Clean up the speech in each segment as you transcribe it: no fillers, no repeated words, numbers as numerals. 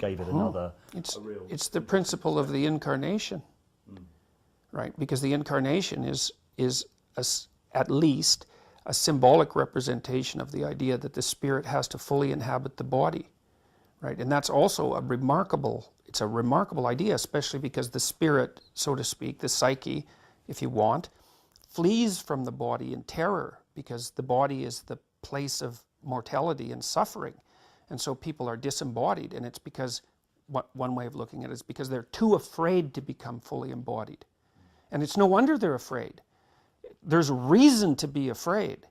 gave it another... It's the principle of the Incarnation, right? Because the Incarnation is at least a symbolic representation of the idea that the Spirit has to fully inhabit the body, right? And that's also it's a remarkable idea, especially because the Spirit, so to speak, the psyche, if you want, flees from the body in terror, because the body is the place of mortality and suffering. And so people are disembodied, and it's because, one way of looking at it is because they're too afraid to become fully embodied. And it's no wonder they're afraid. There's reason to be afraid,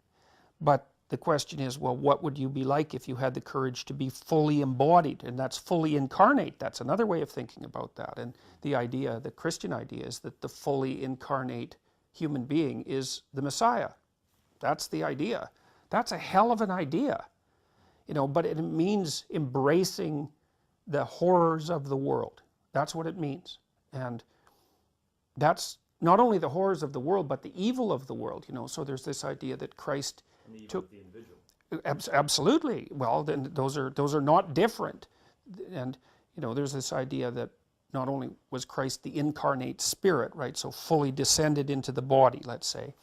but the question is, well, what would you be like if you had the courage to be fully embodied? And that's fully incarnate. That's another way of thinking about that. And the idea, the Christian idea, is that the fully incarnate human being is the Messiah. That's the idea. That's a hell of an idea, you know, but it means embracing the horrors of the world. That's what it means. And that's not only the horrors of the world, but the evil of the world, you know. So there's this idea that Christ took the individual. Absolutely. Well, then those are not different. And you know, there's this idea that not only was Christ the incarnate Spirit, right, so fully descended into the body, let's say,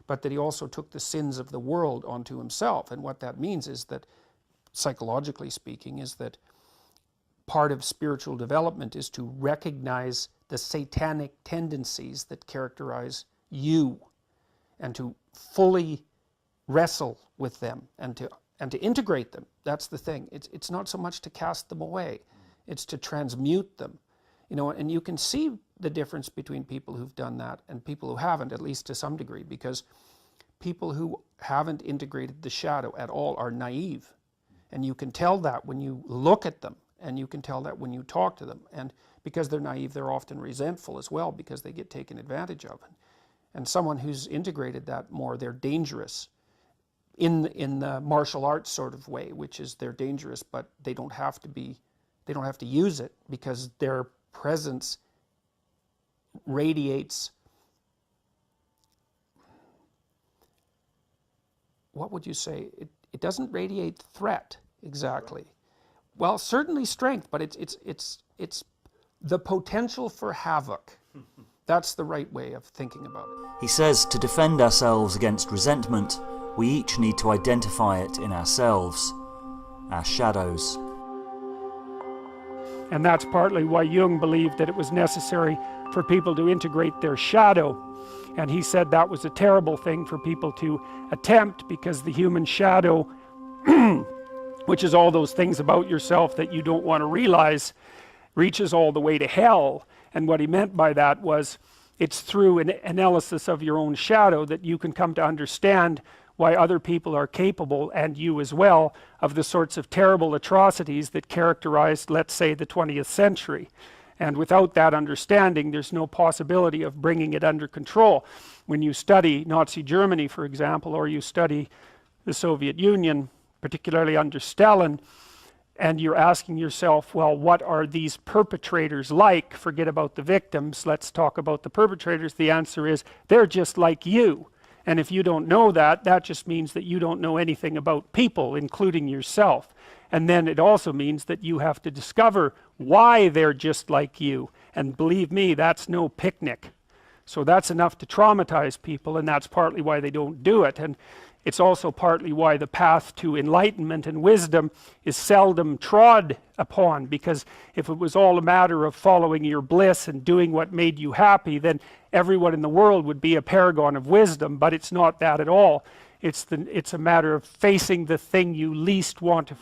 but that he also took the sins of the world onto himself. And what that means is that, psychologically speaking, is that part of spiritual development is to recognize the satanic tendencies that characterize you, and to fully wrestle with them, and to integrate them. That's the thing. It's not so much to cast them away, it's to transmute them. You know, and you can see the difference between people who've done that and people who haven't, at least to some degree, because people who haven't integrated the shadow at all are naive. And you can tell that when you look at them, and you can tell that when you talk to them. And because they're naive, they're often resentful as well, because they get taken advantage of. And someone who's integrated that more, they're dangerous in the martial arts sort of way, which is they're dangerous, but they don't have to use it, because their presence radiates, what would you say? It doesn't radiate threat exactly. Well, certainly strength, but it's the potential for havoc. That's the right way of thinking about it. He says to defend ourselves against resentment, we each need to identify it in ourselves, our shadows. And that's partly why Jung believed that it was necessary for people to integrate their shadow. And he said that was a terrible thing for people to attempt, because the human shadow, which is all those things about yourself that you don't want to realize, reaches all the way to hell. And what he meant by that was, it's through an analysis of your own shadow that you can come to understand why other people are capable, and you as well, of the sorts of terrible atrocities that characterized, let's say, the 20th century. And without that understanding, there's no possibility of bringing it under control. When you study Nazi Germany, for example, or you study the Soviet Union, particularly under Stalin, and you're asking yourself, well, what are these perpetrators like? Forget about the victims, let's talk about the perpetrators. The answer is, they're just like you. And if you don't know that, that just means that you don't know anything about people, including yourself. And then it also means that you have to discover why they're just like you. And believe me, that's no picnic. So that's enough to traumatize people, and that's partly why they don't do it. And it's also partly why the path to enlightenment and wisdom is seldom trod upon, because if it was all a matter of following your bliss and doing what made you happy, then everyone in the world would be a paragon of wisdom. But it's not that at all. It's a matter of facing the thing you least want to